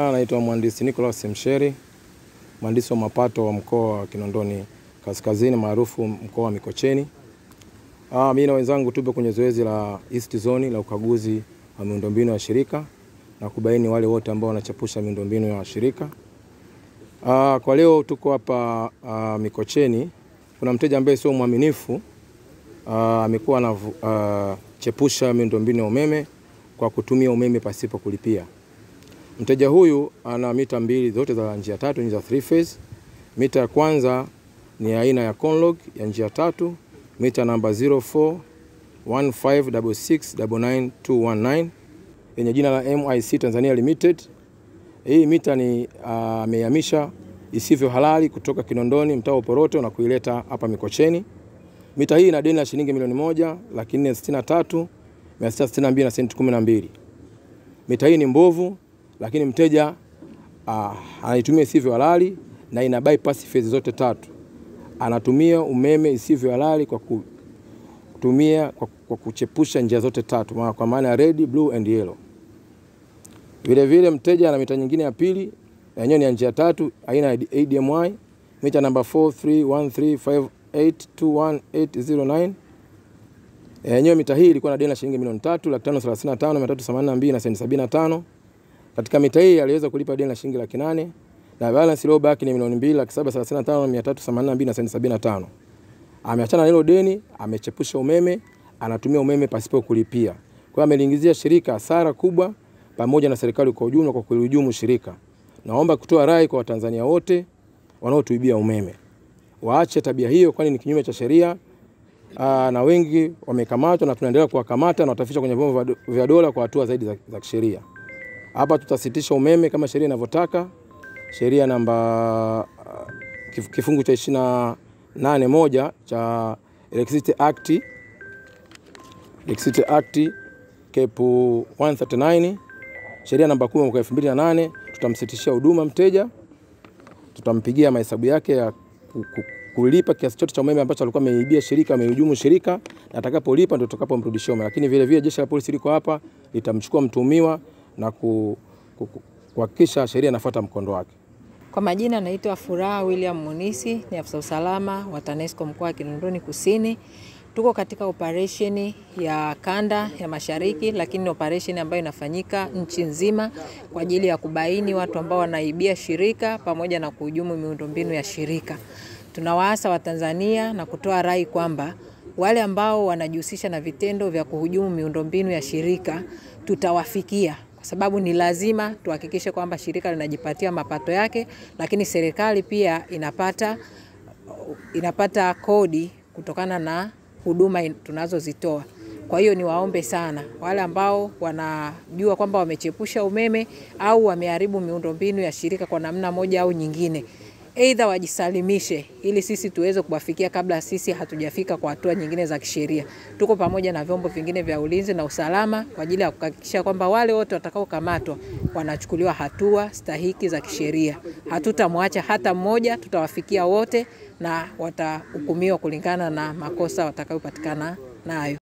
Naitwa Mhandisi Nicholas Msheri, mhandisi wa mapato wa mkoa wa Kinondoni Kaskazini maarufu mkoa wa Mikocheni. Mimi na wenzangu tupo kwenye zoezi la East Zone la ukaguzi wa miundombinu ya shirika na kubaini wale wote ambao wanachapusha miundombinu ya shirika. Kwa leo tuko hapa Mikocheni. Kuna mteja ambaye sio mwaminifu, amekuwa anachepusha miundombinu ya umeme kwa kutumia umeme pasipo kulipia. Mteja huyu ana mita mbili zote za njia tatu, ni za 3 phase. Mita ya kwanza ni aina ya Conlog ya njia tatu, mita namba 041566999219 yenye jina la MIC Tanzania Limited. Hii mita ni amehamisha isivyo halali kutoka Kinondoni mtaa wa Poroto na kuileta hapa Mikocheni. Mita hii ina deni la shilingi milioni 1,463,662 na senti 12. Mita hii ni mbovu, lakini mteja anaitumia isivyo halali na ina bypass phase zote tatu. Anatumia umeme isivyo halali kwa kuchepusha njia zote tatu, kwa maana red, blue and yellow. Vile vile mteja ana mita nyingine ya pili, yenyewe ni ya njia tatu, aina ya ADMY, mita namba 431358218009. Yenyewe mita hii ilikuwa na deni la shilingi milioni 3,535,382 na senti 75. Katika mita hii aliweza kulipa deni la shilingi 800,000 na balance leo baki ni milioni 2,735,382 na senti 75. Ameachana na hilo deni, amechepusha umeme, anatumia umeme pasipo kulipia. Kwa hiyo ameliingizia shirika hasara kubwa pamoja na serikali kwa ujumla kwa kulihujumu shirika. Naomba kutoa rai kwa Watanzania wote wanaotuibia umeme, waache tabia hiyo, kwani ni kinyume cha sheria. Na wengi wamekamatwa na tunaendelea kuwakamata na watafikishwa kwenye vyombo vya dola kwa hatua zaidi za kisheria. Hapa tutasitisha umeme kama sheria inavyotaka. Sheria namba kifungu cha 28(1) cha Electricity Act Cap 139, sheria namba 10 mwaka 2008, tutamsitishia huduma mteja. Tutampigia mahesabu yake ya kulipa kiasi chote cha umeme ambacho alikuwa ameibia shirika, amehujumu shirika, na atakapolipa ndio tutakapomrudishia umeme. Lakini vile vile jeshi la polisi liko hapa, litamchukua mtuhumiwa na kuhakikisha sheria inafuata mkondo wake. Kwa majina naitwa Furaha William Munisi, ni afisa usalama wa TANESCO mkoa wa Kinondoni Kusini. Tuko katika operation ya kanda ya Mashariki, lakini ni operation ambayo inafanyika nchi nzima kwa ajili ya kubaini watu ambao wanaibia shirika pamoja na kuhujumu miundombinu ya shirika. Tunawaasa Watanzania na kutoa rai kwamba wale ambao wanajihusisha na vitendo vya kuhujumu miundombinu ya shirika tutawafikia, kwa sababu ni lazima tuhakikishe kwamba shirika linajipatia mapato yake, lakini serikali pia inapata kodi kutokana na huduma tunazozitoa. Kwa hiyo niwaombe sana wale ambao wanajua kwamba wamechepusha umeme au wameharibu miundombinu ya shirika kwa namna moja au nyingine, aidha wajisalimishe ili sisi tuweze kuwafikia kabla sisi hatujafika kwa hatua nyingine za kisheria. Tuko pamoja na vyombo vingine vya ulinzi na usalama kwa ajili ya kuhakikisha kwamba wale wote watakaokamatwa wanachukuliwa hatua stahiki za kisheria. Hatutamwacha hata mmoja, tutawafikia wote na watahukumiwa kulingana na makosa watakayopatikana nayo.